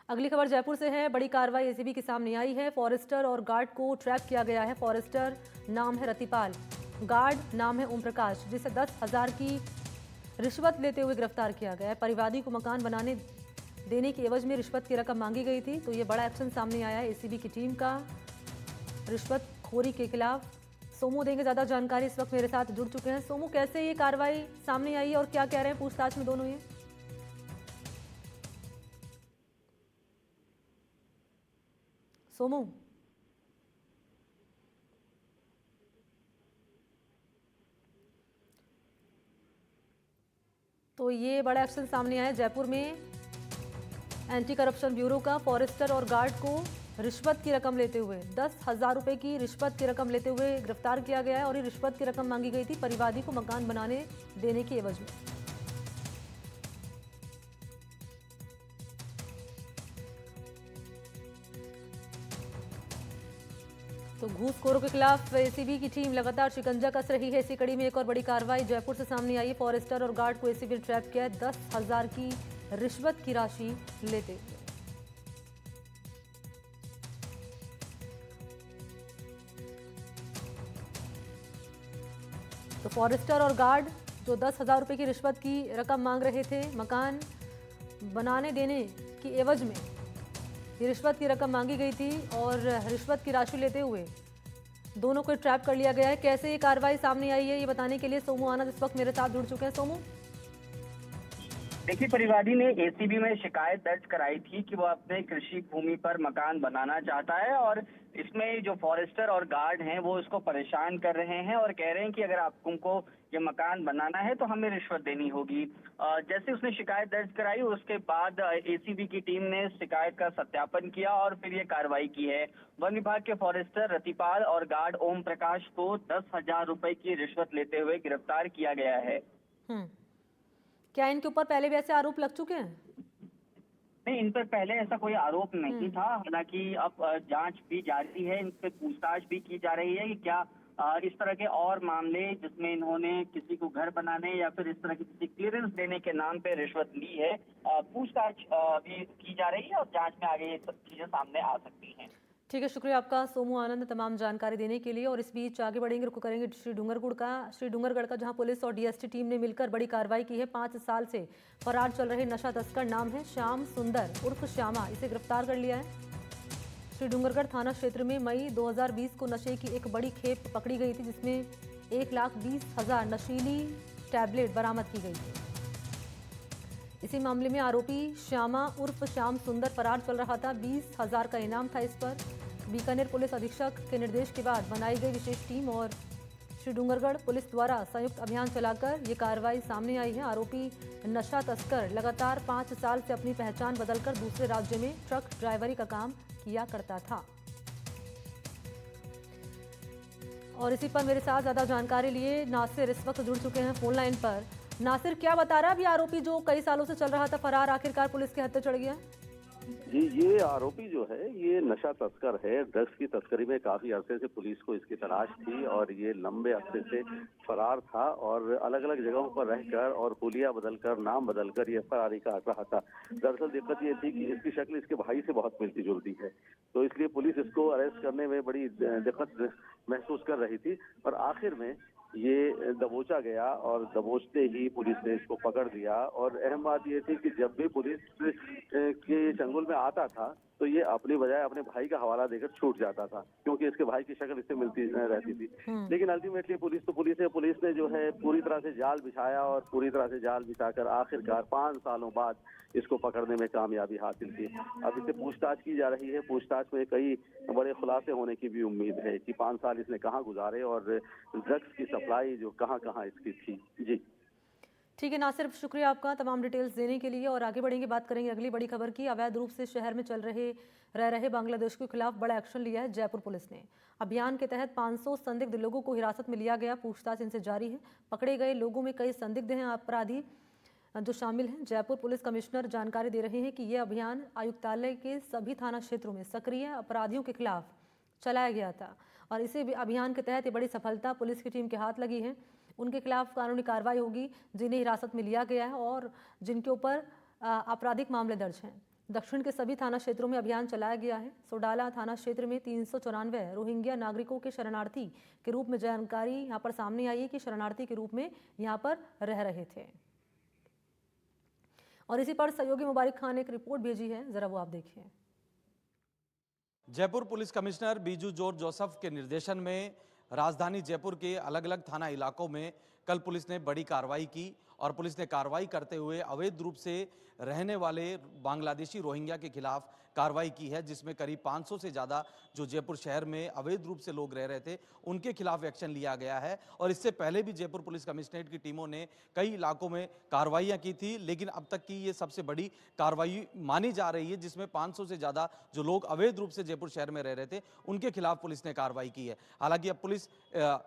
अगली खबर जयपुर से है। बड़ी कार्रवाई एसीबी के सामने आई है। फॉरेस्टर और गार्ड को ट्रैप किया गया है। फॉरेस्टर नाम है रतिपाल, गार्ड नाम है ओम प्रकाश, जिसे 10,000 की रिश्वत लेते हुए गिरफ्तार किया गया है। परिवादी को मकान बनाने देने की एवज में रिश्वत की रकम मांगी गई थी। तो ये बड़ा एक्शन सामने आया है एसीबी की टीम का रिश्वतखोरी के खिलाफ। सोमू देंगे ज्यादा जानकारी, इस वक्त मेरे साथ जुड़ चुके हैं। सोमू, कैसे ये कार्रवाई सामने आई है और क्या कह रहे हैं पूछताछ में दोनों ये? सोमू, तो ये बड़ा एक्शन सामने आया है जयपुर में। एंटी करप्शन ब्यूरो का फॉरेस्टर और गार्ड को रिश्वत की रकम लेते हुए 10,000 रुपए की रिश्वत की रकम लेते हुए गिरफ्तार किया गया है। और ये रिश्वत की रकम मांगी गई थी परिवादी को मकान बनाने देने की एवज में। तो घूसखोरों के खिलाफ एसीबी की टीम लगातार शिकंजा कस रही है। इसी कड़ी में एक और बड़ी कार्रवाई जयपुर से सामने आई है। फॉरेस्टर और गार्ड को एसीबी ने ट्रैप किया है 10,000 की रिश्वत की राशि लेते हुए। तो फॉरेस्टर और गार्ड जो 10,000 रुपए की रिश्वत की रकम मांग रहे थे मकान बनाने देने की एवज में, ये रिश्वत की रकम मांगी गई थी और रिश्वत की राशि लेते हुए दोनों को ट्रैप कर लिया गया है। कैसे ये कार्रवाई सामने आई है, ये बताने के लिए सोमू आनंद इस वक्त मेरे साथ जुड़ चुके हैं। सोमू, देखिए, परिवादी ने एसीबी में शिकायत दर्ज कराई थी कि वो अपने कृषि भूमि पर मकान बनाना चाहता है और इसमें जो फॉरेस्टर और गार्ड हैं वो इसको परेशान कर रहे हैं और कह रहे हैं कि अगर आप तुमको ये मकान बनाना है तो हमें रिश्वत देनी होगी। जैसे उसने शिकायत दर्ज कराई उसके बाद एसीबी की टीम ने शिकायत का सत्यापन किया और फिर ये कार्रवाई की है। वन विभाग के फॉरेस्टर रतिपाल और गार्ड ओम प्रकाश को 10,000 रुपए की रिश्वत लेते हुए गिरफ्तार किया गया है। क्या इनके ऊपर पहले भी ऐसे आरोप लग चुके हैं? नहीं, इन पर पहले ऐसा कोई आरोप नहीं था। हालांकि अब जांच भी जारी है, इन पे पूछताछ भी की जा रही है कि क्या इस तरह के और मामले जिसमें इन्होंने किसी को घर बनाने या फिर इस तरह की किसी क्लियरेंस देने के नाम पे रिश्वत ली है। पूछताछ भी की जा रही है और जांच में आगे ये सब चीजें सामने आ सकती हैं। ठीक है, शुक्रिया आपका सोमू आनंद तमाम जानकारी देने के लिए। और इस बीच आगे बढ़ेंगे, रुख करेंगे श्री डूंगरगढ़ का, जहां पुलिस और डीएसटी टीम ने मिलकर बड़ी कार्रवाई की है। 5 साल से फरार चल रहे नशा तस्कर, नाम है श्याम सुंदर उर्फ श्यामा, इसे गिरफ्तार कर लिया है। श्री डूंगरगढ़ थाना क्षेत्र में मई 2020 को नशे की एक बड़ी खेप पकड़ी गई थी, जिसमें 1,20,000 नशीली टैबलेट बरामद की गई थी। इसी मामले में आरोपी श्यामा उर्फ श्याम सुंदर फरार चल रहा था। 20,000 का इनाम था इस पर। बीकानेर पुलिस अधीक्षक के निर्देश के बाद बनाई गई विशेष टीम और श्री डूंगरगढ़ पुलिस द्वारा संयुक्त अभियान चलाकर ये कार्रवाई सामने आई है। आरोपी नशा तस्कर लगातार 5 साल से अपनी पहचान बदलकर दूसरे राज्य में ट्रक ड्राइवरी का काम किया करता था। और इसी पर मेरे साथ ज्यादा जानकारी लिए नासिर इस वक्त जुड़ चुके हैं फोन लाइन पर। नासिर, क्या बता रहा है अभी आरोपी जो कई सालों से चल रहा था फरार, आखिरकार पुलिस के हत्थे चढ़ गया? जी, ये आरोपी जो है ये नशा तस्कर है। ड्रग्स की तस्करी में काफी अरसे से पुलिस को इसकी तलाश थी और ये लंबे अरसे से फरार था और अलग अलग जगहों पर रहकर और हुलिया बदलकर, नाम बदलकर ये फरारी काट रहा था। दरअसल दिक्कत ये थी कि इसकी शक्ल इसके भाई से बहुत मिलती जुलती है, तो इसलिए पुलिस इसको अरेस्ट करने में बड़ी दिक्कत महसूस कर रही थी। और आखिर में ये दबोचा गया और दबोचते ही पुलिस ने इसको पकड़ लिया। और अहम बात ये थी कि जब भी पुलिस के चंगुल में आता था तो ये अपनी बजाय अपने भाई का हवाला देकर छूट जाता था, क्योंकि इसके भाई की शक्ल इससे मिलती रहती थी। लेकिन अल्टीमेटली पुलिस ने जो है पूरी तरह से जाल बिछाया और पूरी तरह से जाल बिछाकर आखिरकार 5 सालों बाद इसको पकड़ने में कामयाबी हासिल की। अब इससे पूछताछ की जा रही है। पूछताछ में कई बड़े खुलासे होने की भी उम्मीद है कि 5 साल इसने कहाँ गुजारे और ड्रग्स की सप्लाई जो कहाँ कहाँ इसकी थी। जी ठीक है नासिर, शुक्रिया आपका तमाम डिटेल्स देने के लिए। और आगे बढ़ेंगे, बात करेंगे अगली बड़ी खबर की। अवैध रूप से शहर में रह रहे बांग्लादेश के खिलाफ बड़ा एक्शन लिया है जयपुर पुलिस ने। अभियान के तहत 500 संदिग्ध लोगों को हिरासत में लिया गया। पूछताछ इनसे जारी है। पकड़े गए लोगों में कई संदिग्ध हैं अपराधी जो शामिल हैं। जयपुर पुलिस कमिश्नर जानकारी दे रहे हैं कि यह अभियान आयुक्तालय के सभी थाना क्षेत्रों में सक्रिय अपराधियों के खिलाफ चलाया गया था और इसी अभियान के तहत ये बड़ी सफलता पुलिस की टीम के हाथ लगी है। उनके खिलाफ कानूनी कार्रवाई होगी जिन्हें हिरासत में लिया गया है और जिनके ऊपर आपराधिक मामले दर्ज हैं। दक्षिण के सभी थाना क्षेत्रों में अभियान चलाया गया है। सोडाला थाना क्षेत्र में 394 रोहिंग्या नागरिकों के शरणार्थी के रूप में जानकारी यहां पर सामने आई है कि शरणार्थी के रूप में यहां पर रह रहे थे। और इसी पर सहयोगी मुबारक खान ने एक रिपोर्ट भेजी है, जरा वो आप देखिए। Jaipur police commissioner Biju George Joseph के निर्देशन में राजधानी जयपुर के अलग अलग थाना इलाकों में कल पुलिस ने बड़ी कार्रवाई की और पुलिस ने कार्रवाई करते हुए अवैध रूप से रहने वाले बांग्लादेशी रोहिंग्या के खिलाफ कार्रवाई की है, जिसमें करीब 500 से ज़्यादा जो जयपुर शहर में अवैध रूप से लोग रह रहे थे उनके खिलाफ एक्शन लिया गया है। और इससे पहले भी जयपुर पुलिस कमिश्नरेट की टीमों ने कई इलाकों में कार्रवाइयाँ की थी, लेकिन अब तक की ये सबसे बड़ी कार्रवाई मानी जा रही है, जिसमें 500 से ज़्यादा जो लोग अवैध रूप से जयपुर शहर में रह रहे थे उनके खिलाफ पुलिस ने कार्रवाई की है। हालांकि अब पुलिस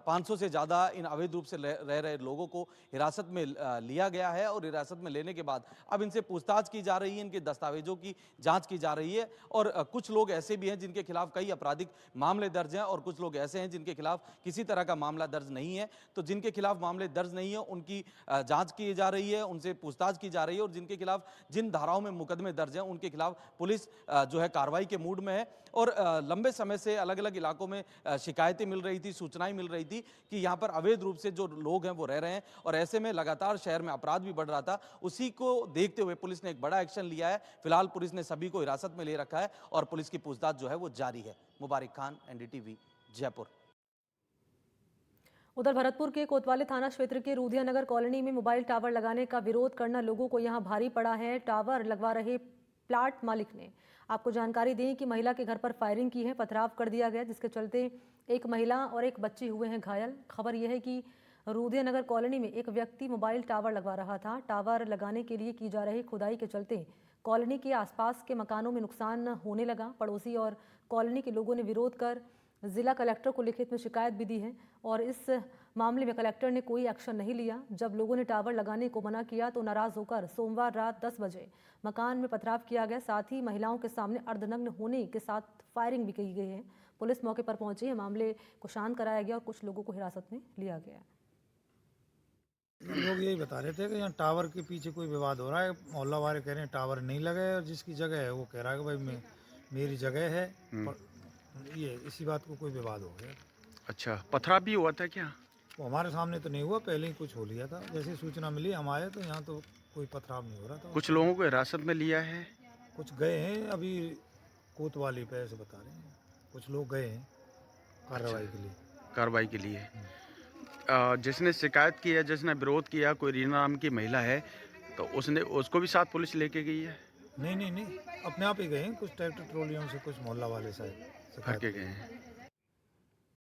500 से ज़्यादा इन अवैध रूप से रह रहे लोगों को हिरासत में लिया गया है और हिरासत में लेने के बाद अब इनसे पूछताछ की जा रही है, इनके दस्तावेजों की जांच की जा रही है। और कुछ लोग ऐसे भी हैं जिनके खिलाफ कई आपराधिक मामले दर्ज हैं और कुछ लोग ऐसे हैं जिनके खिलाफ किसी तरह का मामला दर्ज नहीं है। तो जिनके खिलाफ मामले दर्ज नहीं है उनकी जांच की जा रही है, उनसे पूछताछ की जा रही है और जिनके खिलाफ जिन धाराओं में मुकदमे दर्ज हैं उनके खिलाफ पुलिस जो है कार्रवाई के मूड में है। और लंबे समय से अलग अलग इलाकों में शिकायतें मिल रही थी, सूचनाएं मिल रही थी कि यहाँ पर अवैध रूप से जो लोग हैं वो रह रहे हैं और ऐसे में लगातार शहर में अपराध भी बढ़ रहा था। उसी को देखते हुए पुलिस ने एक बड़ा एक्शन लिया है। फिलहाल पुलिस ने सभी को हिरासत में ले रखा है और पुलिस की पूछताछ जो है वो जारी है। मुबारक खान, एनडीटीवी, जयपुर। उधर भरतपुर के कोतवाली थाना क्षेत्र के रूधिया नगर कॉलोनी में मोबाइल टावर लगाने का विरोध करना लोगों को यहां भारी पड़ा है। टावर लगवा रहे प्लाट मालिक ने आपको जानकारी दें कि महिला के घर पर फायरिंग की है, पथराव कर दिया गया, जिसके चलते एक महिला और एक बच्ची हुए हैं घायल। खबर यह है कि रूधिया नगर कॉलोनी में एक व्यक्ति मोबाइल टावर लगवा रहा था। टावर लगाने के लिए की जा रही खुदाई के चलते कॉलोनी के आसपास के मकानों में नुकसान होने लगा। पड़ोसी और कॉलोनी के लोगों ने विरोध कर जिला कलेक्टर को लिखित में शिकायत भी दी है और इस मामले में कलेक्टर ने कोई एक्शन नहीं लिया। जब लोगों ने टावर लगाने को मना किया तो नाराज होकर सोमवार रात 10 बजे मकान में पथराव किया गया। साथ ही महिलाओं के सामने अर्धनग्न होने के साथ फायरिंग भी की गई है। पुलिस मौके पर पहुंची है, मामले को शांत कराया गया और कुछ लोगों को हिरासत में लिया गया। लोग यही बता रहे थे कि यहाँ टावर के पीछे कोई विवाद हो रहा है। मोहल्ला वाले कह रहे हैं टावर नहीं लगे और जिसकी जगह है वो कह रहा है कि भाई मेरी जगह है। ये इसी बात को कोई विवाद हो गया। अच्छा, पथराव भी हुआ था क्या? वो हमारे सामने तो नहीं हुआ, पहले ही कुछ हो लिया था। जैसे सूचना मिली हम आए तो यहाँ तो कोई पथराव नहीं हो रहा था। कुछ लोगों को हिरासत में लिया है, कुछ गए हैं अभी कोतवाली पे, ऐसे बता रहे हैं। कुछ लोग गए हैं कार्रवाई के लिए। जिसने शिकायत की है, जिसने विरोध किया, कोई रीना नाम की महिला है, तो उसको भी साथ पुलिस लेके गई है? नहीं, अपने आप ही गए हैं। कुछ ट्रैक्टर ट्रॉलियों से कुछ मोहल्ला वाले शायद करके गए हैं।